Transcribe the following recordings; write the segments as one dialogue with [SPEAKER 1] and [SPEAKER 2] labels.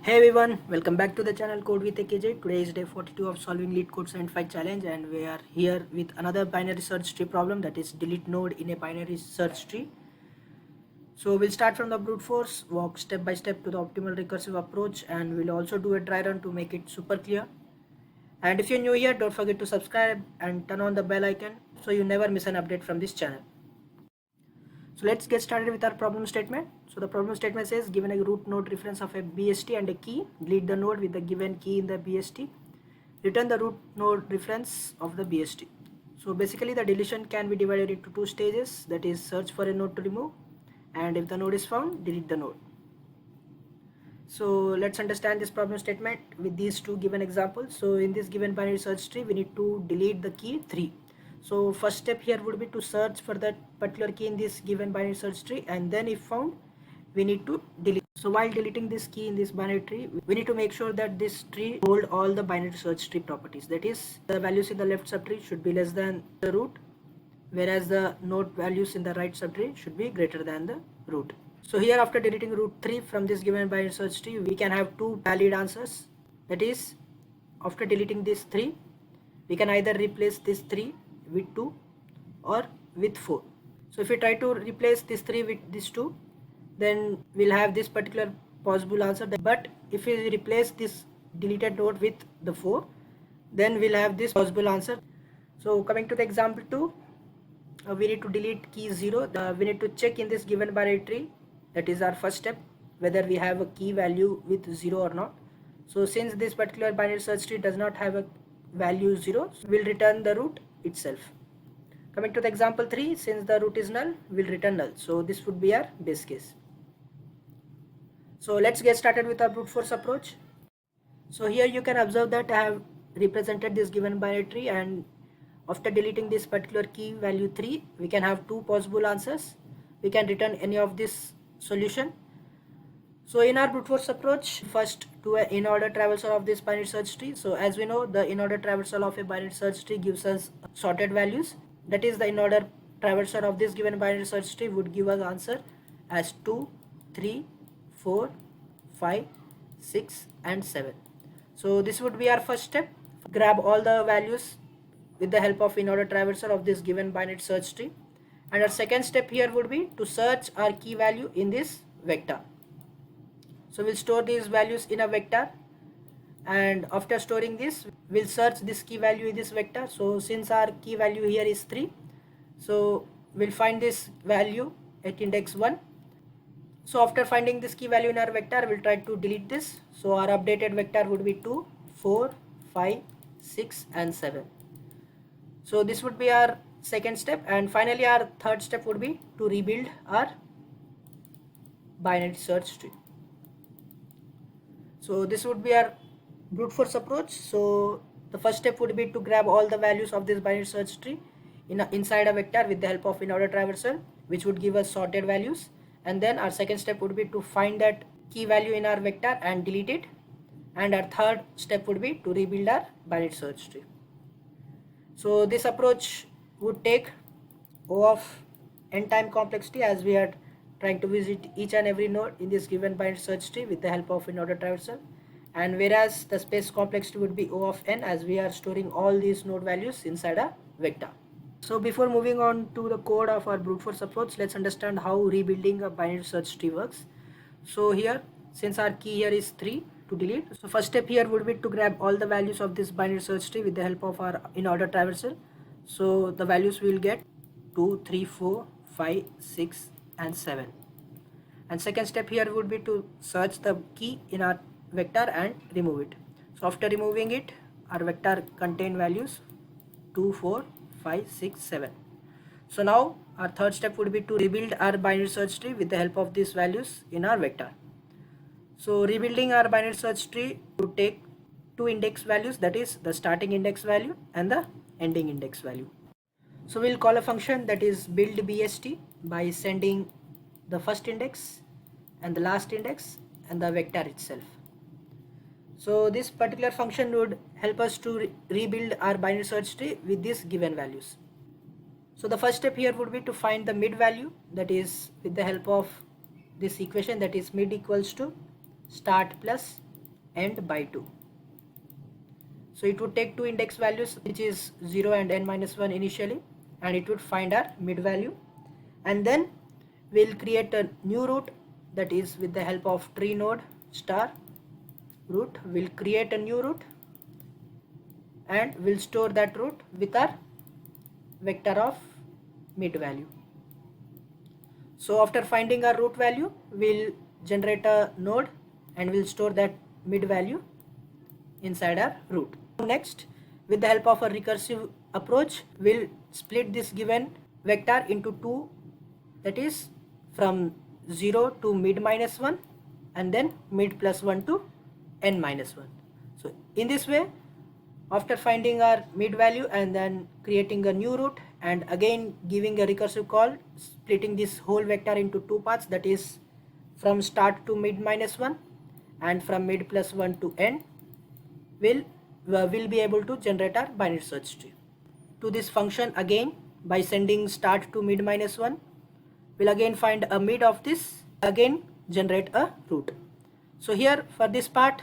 [SPEAKER 1] Hey everyone, welcome back to the channel Code with AKJ. Today is day 42 of solving LeetCode 75 challenge, and we are here with another binary search tree problem, that is delete node in a binary search tree. So we'll start from the brute force, walk step by step to the optimal recursive approach, and we'll also do a dry run to make it super clear. And if you're new here, don't forget to subscribe and turn on the bell icon so you never miss an update from this channel. So let's get started with our problem statement. So the problem statement says, given a root node reference of a BST and a key, delete the node with the given key in the BST, return the root node reference of the BST. So basically the deletion can be divided into two stages, that is search for a node to remove, and if the node is found, delete the node. So let's understand this problem statement with these two given examples. So in this given binary search tree, we need to delete the key 3. So first step here would be to search for that particular key in this given binary search tree, and then if found, we need to delete. So while deleting this key in this binary tree, we need to make sure that this tree hold all the binary search tree properties. That is, the values in the left subtree should be less than the root, whereas the node values in the right subtree should be greater than the root. So here, after deleting root 3 from this given binary search tree, we can have two valid answers. That is, after deleting this 3, we can either replace this 3 with 2 or with 4. So if we try to replace this 3 with this 2, then we'll have this particular possible answer. But if we replace this deleted node with the 4, then we'll have this possible answer. So coming to the example 2, we need to delete key 0. We need to check in this given binary tree, that is our first step, whether we have a key value with 0 or not. So since this particular binary search tree does not have a value 0, we'll return the root itself. Coming to the example 3, since the root is null, we'll return null. So this would be our base case. So let's get started with our brute force approach. So here you can observe that I have represented this given binary tree, and after deleting this particular key value 3, we can have two possible answers. We can return any of this solution. So in our brute force approach, first do an in-order traversal of this binary search tree. So as we know, the in-order traversal of a binary search tree gives us sorted values. That is, the in-order traversal of this given binary search tree would give us answer as 2, 3, 4, 5, 6 and 7. So this would be our first step. Grab all the values with the help of in-order traversal of this given binary search tree. And our second step here would be to search our key value in this vector. So we'll store these values in a vector, and after storing this, we'll search this key value in this vector. So since our key value here is 3, so we'll find this value at index 1. So after finding this key value in our vector, we'll try to delete this. So our updated vector would be 2, 4, 5, 6 and 7. So this would be our second step, and finally our third step would be to rebuild our binary search tree. So this would be our brute force approach. So the first step would be to grab all the values of this binary search tree inside a vector with the help of in-order traversal, which would give us sorted values. And then our second step would be to find that key value in our vector and delete it. And our third step would be to rebuild our binary search tree. So this approach would take O of n time complexity, as we are trying to visit each and every node in this given binary search tree with the help of in-order traversal, and whereas the space complexity would be O of n, as we are storing all these node values inside a vector. So before moving on to the code of our brute force approach, let's understand how rebuilding a binary search tree works. So here, since our key here is 3 to delete, so first step here would be to grab all the values of this binary search tree with the help of our in-order traversal. So the values we will get 2, 3, 4, 5, 6 and 7. And second step here would be to search the key in our vector and remove it. So after removing it, our vector contain values 2, 4, 5, 6, 7. So now our third step would be to rebuild our binary search tree with the help of these values in our vector. So rebuilding our binary search tree would take two index values, that is the starting index value and the ending index value. So we'll call a function that is build BST by sending the first index and the last index and the vector itself. So this particular function would help us to rebuild our binary search tree with these given values. So the first step here would be to find the mid value, that is with the help of this equation, that is mid equals to start plus end by 2. So it would take two index values, which is 0 and n minus 1 initially, and it would find our mid value, and then we'll create a new root, that is with the help of tree node star root. We'll create a new root and we'll store that root with our vector of mid value. So after finding our root value, we'll generate a node and we'll store that mid value inside our root. Next, with the help of a recursive approach, we'll split this given vector into two, that is from 0 to mid minus 1 and then mid plus 1 to n minus 1. So in this way, after finding our mid value and then creating a new root and again giving a recursive call, splitting this whole vector into two parts, that is from start to mid minus 1 and from mid plus 1 to n, we'll be able to generate our binary search tree. To this function, again by sending start to mid minus 1, we'll again find a mid of this, again generate a root. So here for this part,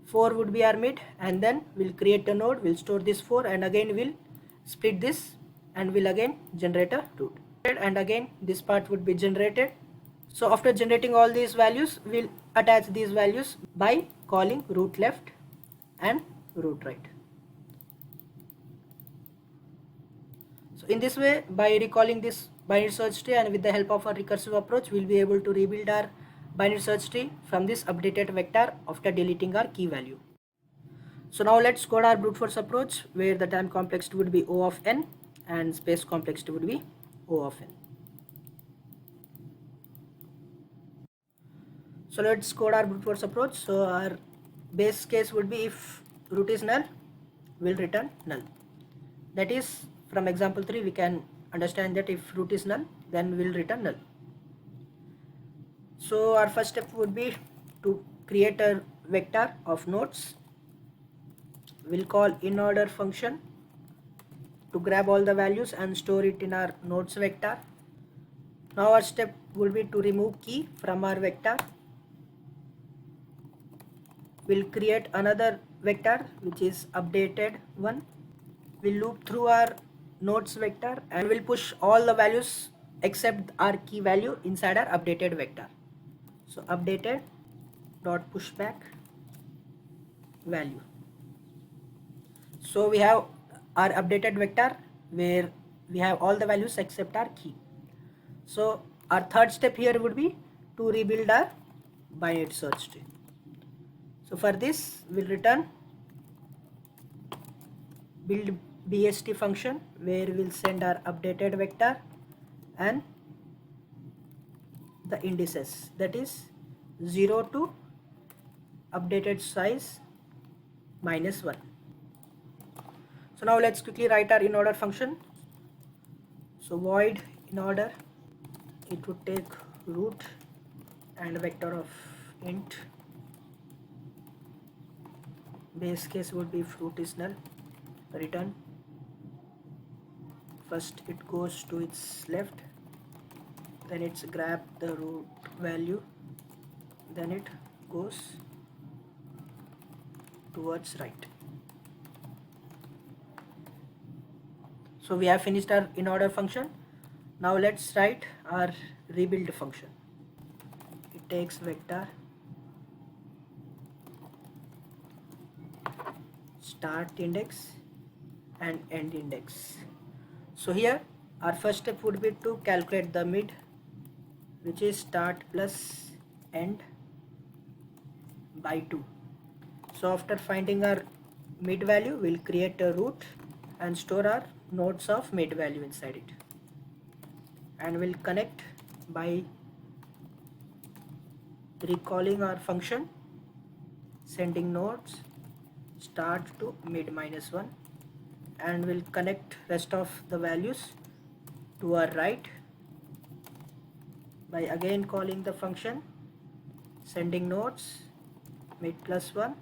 [SPEAKER 1] 4 would be our mid, and then we'll create a node, we'll store this 4 and again we'll split this and we'll again generate a root, and again this part would be generated. So after generating all these values, we'll attach these values by calling root left and root right. So in this way, by recalling this binary search tree and with the help of a recursive approach, we'll be able to rebuild our binary search tree from this updated vector after deleting our key value. So now let's code our brute force approach, where the time complexity would be O of n and space complexity would be O of n. So let's code our brute force approach. So our base case would be if root is null, we'll return null. That is, from example 3 we can understand that if root is null, then we'll return null. So our first step would be to create a vector of nodes. We'll call inOrder function to grab all the values and store it in our nodes vector. Now our step will be to remove key from our vector. We'll create another vector which is updated one. We'll loop through our nodes vector and we'll push all the values except our key value inside our updated vector. So updated dot pushback value. So we have our updated vector where we have all the values except our key. So our third step here would be to rebuild our binary search tree. So for this, we'll return build BST function, where we'll send our updated vector and the indices, that is 0 to updated size -1. So now let's quickly write our inOrder function. So void inOrder, it would take root and vector of int. Base case would be if root is null, return. First it goes to its left, then it's grab the root value, then it goes towards right. So we have finished our inOrder function. Now let's write our rebuild function. It takes vector start index and end index. So here our first step would be to calculate the mid, which is start plus end by 2. So after finding our mid value, we'll create a root and store our nodes of mid value inside it, and we'll connect by recalling our function, sending nodes start to mid -1, and we'll connect rest of the values to our right by again calling the function, sending nodes mid +1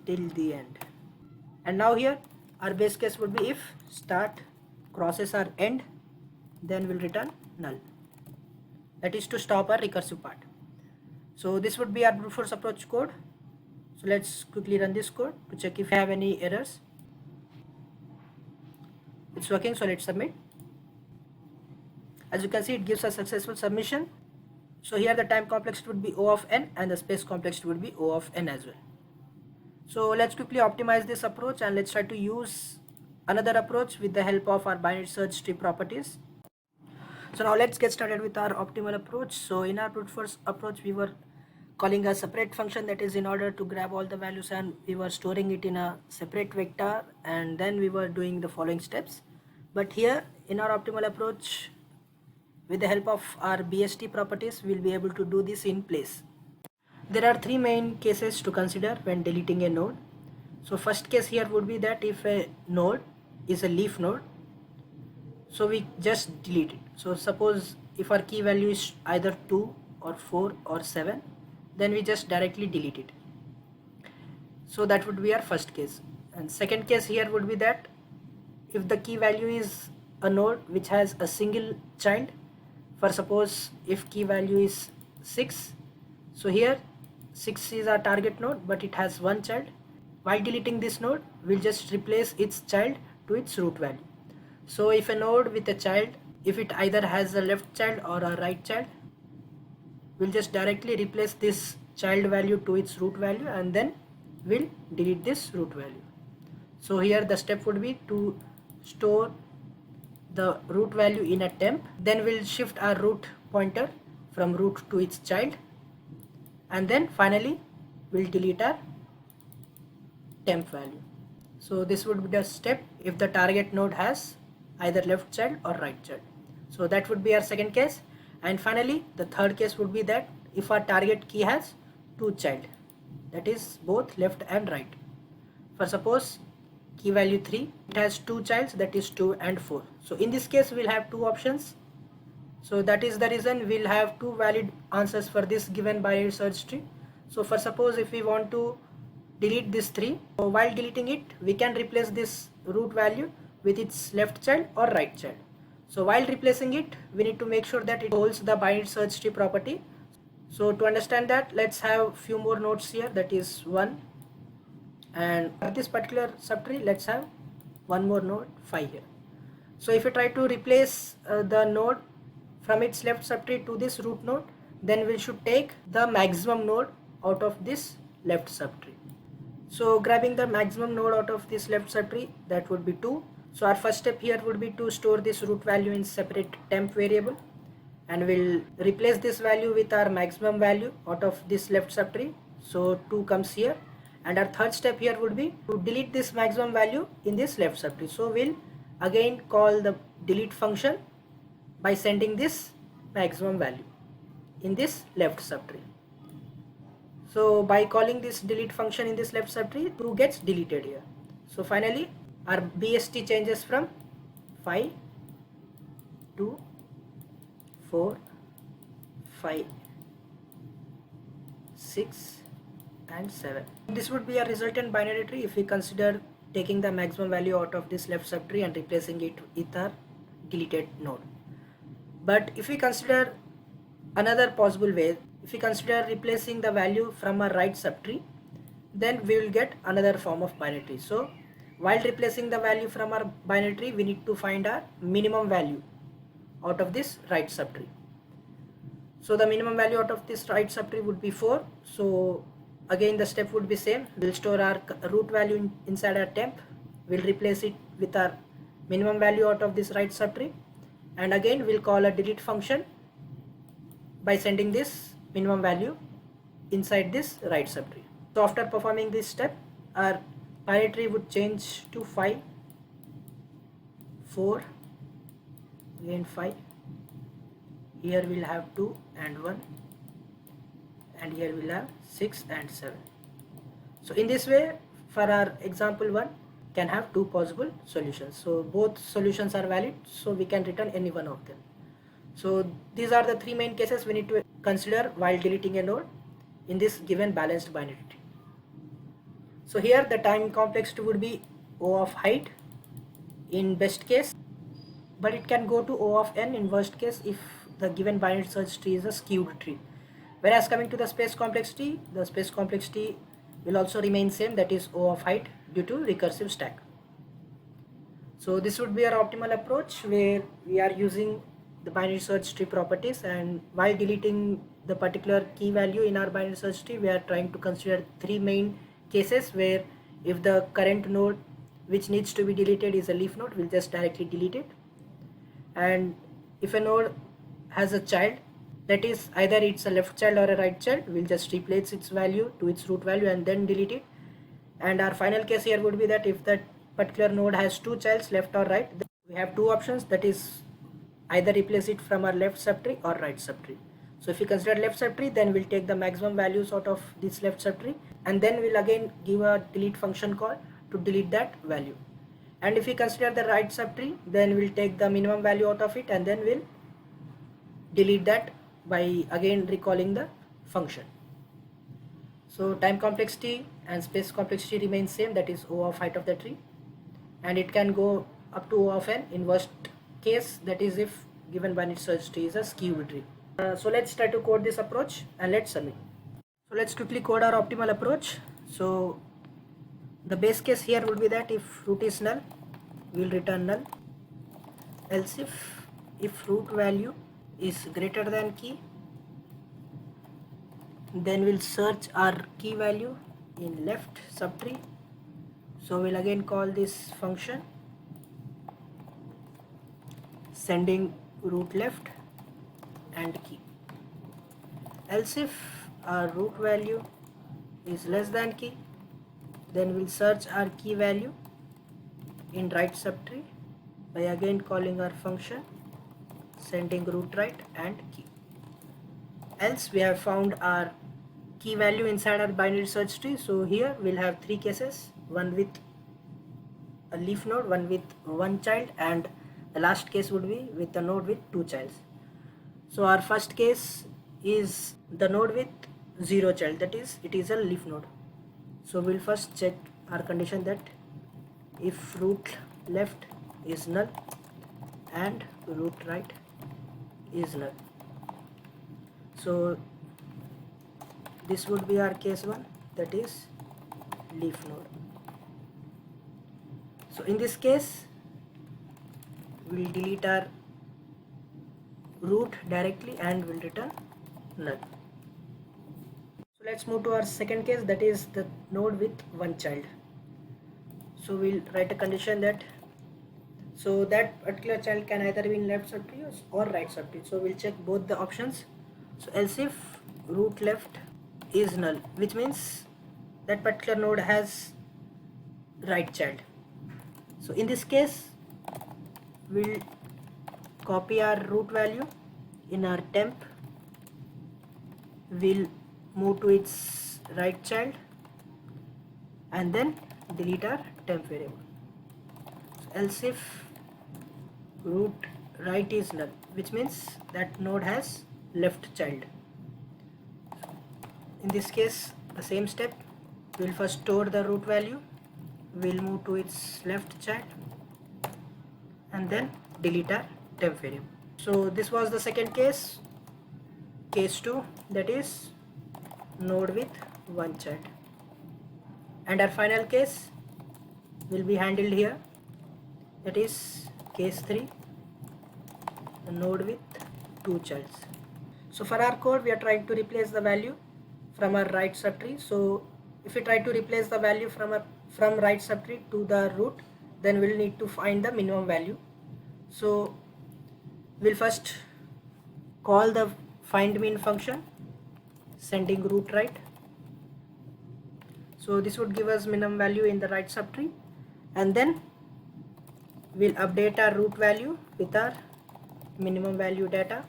[SPEAKER 1] till the end. And now here our base case would be if start crosses our end, then we'll return null. That is to stop our recursive part. So this would be our brute force approach code. So let's quickly run this code to check if we have any errors. It's working, so let's submit. As you can see, it gives a successful submission. So here the time complexity would be O of n and the space complexity would be O of n as well. So let's quickly optimize this approach and let's try to use another approach with the help of our binary search tree properties. So now let's get started with our optimal approach. So in our brute force approach, we were calling a separate function, that is in order to grab all the values, and we were storing it in a separate vector, and then we were doing the following steps. But here in our optimal approach, with the help of our BST properties, we'll be able to do this in place. There are three main cases to consider when deleting a node. So first case here would be that if a node is a leaf node, so we just delete it. So suppose if our key value is either 2 or 4 or 7, then we just directly delete it. So that would be our first case. And second case here would be that if the key value is a node which has a single child, for suppose if key value is 6, so here 6 is our target node but it has one child. While deleting this node, we'll just replace its child to its root value. So if a node with a child, if it either has a left child or a right child, we'll just directly replace this child value to its root value and then we'll delete this root value. So here the step would be to store the root value in a temp, then we'll shift our root pointer from root to its child, and then finally we'll delete our temp value. So this would be the step if the target node has either left child or right child. So that would be our second case. And finally the third case would be that if our target key has two child, that is both left and right. For suppose key value 3, it has two childs, that is 2 and 4. So in this case we'll have two options. So that is the reason we'll have two valid answers for this given binary search tree. So for suppose if we want to delete this 3, so while deleting it we can replace this root value with its left child or right child. So while replacing it, we need to make sure that it holds the binary search tree property. So to understand that, let's have few more nodes here, that is 1, and for this particular subtree let's have one more node 5 here. So if you try to replace the node from its left subtree to this root node, then we should take the maximum node out of this left subtree. So grabbing the maximum node out of this left subtree, that would be 2. So our first step here would be to store this root value in separate temp variable, and we'll replace this value with our maximum value out of this left subtree. So 2 comes here, and our third step here would be to delete this maximum value in this left subtree. So we'll again call the delete function by sending this maximum value in this left subtree. So by calling this delete function in this left subtree, 2 gets deleted here. So finally our BST changes from 5 to 4, 5, 6 and 7. This would be a resultant binary tree if we consider taking the maximum value out of this left subtree and replacing it with our deleted node. But if we consider another possible way, if we consider replacing the value from a right subtree, then we will get another form of binary tree. So while replacing the value from our binary tree, we need to find our minimum value out of this right subtree. So the minimum value out of this right subtree would be 4. So again the step would be same. We'll store our root value inside our temp. We'll replace it with our minimum value out of this right subtree, and again we'll call a delete function by sending this minimum value inside this right subtree. So after performing this step, our binary tree would change to 5, 4, again 5, here we'll have 2 and 1, and here we'll have 6 and 7. So in this way, for our example 1 can have two possible solutions. So both solutions are valid, so we can return any one of them. So these are the three main cases we need to consider while deleting a node in this given balanced binary tree. So here the time complexity would be O of height in best case, but it can go to O of n in worst case if the given binary search tree is a skewed tree. Whereas coming to the space complexity will also remain same, that is O of height, due to recursive stack. So this would be our optimal approach, where we are using the binary search tree properties, and while deleting the particular key value in our binary search tree, we are trying to consider three main cases, where if the current node which needs to be deleted is a leaf node, we'll just directly delete it. And if a node has a child, that is either it's a left child or a right child, we'll just replace its value to its root value and then delete it. And our final case here would be that if that particular node has two childs, left or right, then we have two options, that is either replace it from our left subtree or right subtree. So if we consider left subtree, then we'll take the maximum values out of this left subtree, and then we'll again give a delete function call to delete that value. And if we consider the right subtree, then we'll take the minimum value out of it, and then we'll delete that by again recalling the function. So time complexity and space complexity remains same, that is O of height of the tree, and it can go up to O of n in worst case, that is if given binary search tree is a skewed tree. So let's try to code this approach and let's submit. So let's quickly code our optimal approach. So the base case here would be that if root is null, we'll return null. Else if root value is greater than key, then we'll search our key value in left subtree. So we'll again call this function sending root left and key. Else if our root value is less than key, then we'll search our key value in right subtree by again calling our function sending root right and key. Else we have found our key value inside our binary search tree. So here we'll have three cases, one with a leaf node, one with one child, and the last case would be with a node with two childs. So our first case is the node with zero child, that is it is a leaf node. So we'll first check our condition that if root left is null and root right is null. So this would be our case 1, that is leaf node. So in this case we'll delete our root directly and we'll return null. So let's move to our second case, that is the node with one child. So we'll write a condition that so that particular child can either be in left subtree or right subtree. So we'll check both the options. So else if root left is null, which means that particular node has right child. So in this case we'll copy our root value in our temp, we'll move to its right child and then delete our temp variable. So else if root right is null, which means that node has left child. In this case the same step, we'll first store the root value, we'll move to its left child and then delete our temp variable. So this was the second case, case 2, that is node with one child. And our final case will be handled here, that is case 3, a node with two childs. So for our code we are trying to replace the value from our right subtree. So if we try to replace the value from right subtree to the root, then we'll need to find the minimum value. So we'll first call the find min function sending root right. So this would give us minimum value in the right subtree, and then we'll update our root value with our minimum value data,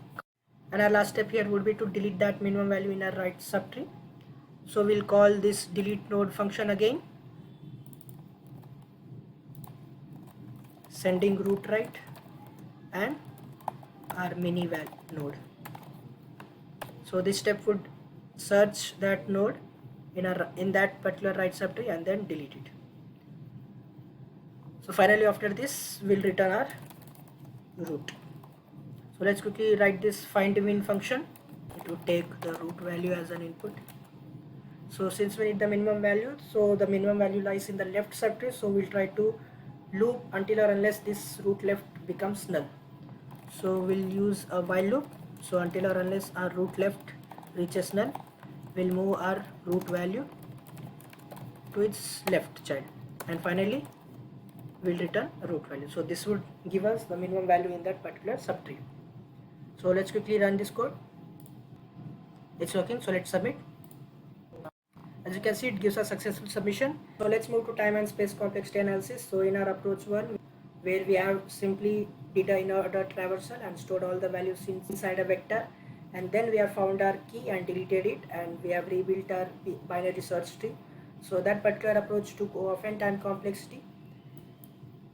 [SPEAKER 1] and our last step here would be to delete that minimum value in our right subtree. So we'll call this delete node function again, sending root right and our mini val node. So this step would search that node in that particular right subtree and then delete it. So finally after this we'll return our root. So let's quickly write this find min function. It would take the root value as an input. So since we need the minimum value, so the minimum value lies in the left subtree, so we'll try to loop until or unless this root left becomes null. So we'll use a while loop. So until or unless our root left reaches null, we'll move our root value to its left child, and finally we'll return a root value. So this would give us the minimum value in that particular subtree. So let's quickly run this code. It's working, so let's submit. As you can see, it gives a successful submission. So let's move to time and space complexity analysis. So in our approach 1, where we have simply did a inner order traversal and stored all the values inside a vector, and then we have found our key and deleted it, and we have rebuilt our binary search tree. So that particular approach took O of n time complexity,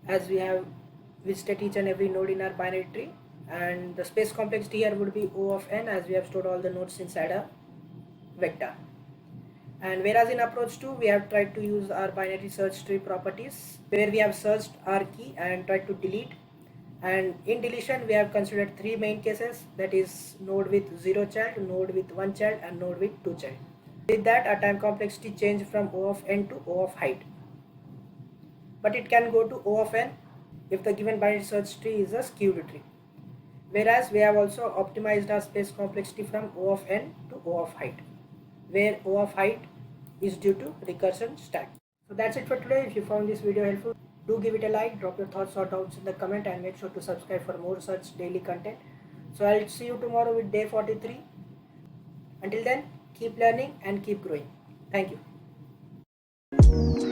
[SPEAKER 1] as we have visited each and every node in our binary tree, and the space complexity here would be O of n, as we have stored all the nodes inside a vector. And whereas in approach 2, we have tried to use our binary search tree properties, where we have searched our key and tried to delete. And in deletion, we have considered 3 main cases, that is node with 0 child, node with 1 child, and node with 2 child. With that, our time complexity changed from O of n to O of height. But it can go to O of n if the given binary search tree is a skewed tree. Whereas we have also optimized our space complexity from O of n to O of height, where O of height is due to recursion stack. So that's it for today. If you found this video helpful, do give it a like, drop your thoughts or doubts in the comment, and make sure to subscribe for more such daily content. So I'll see you tomorrow with day 43. Until then, keep learning and keep growing. Thank you.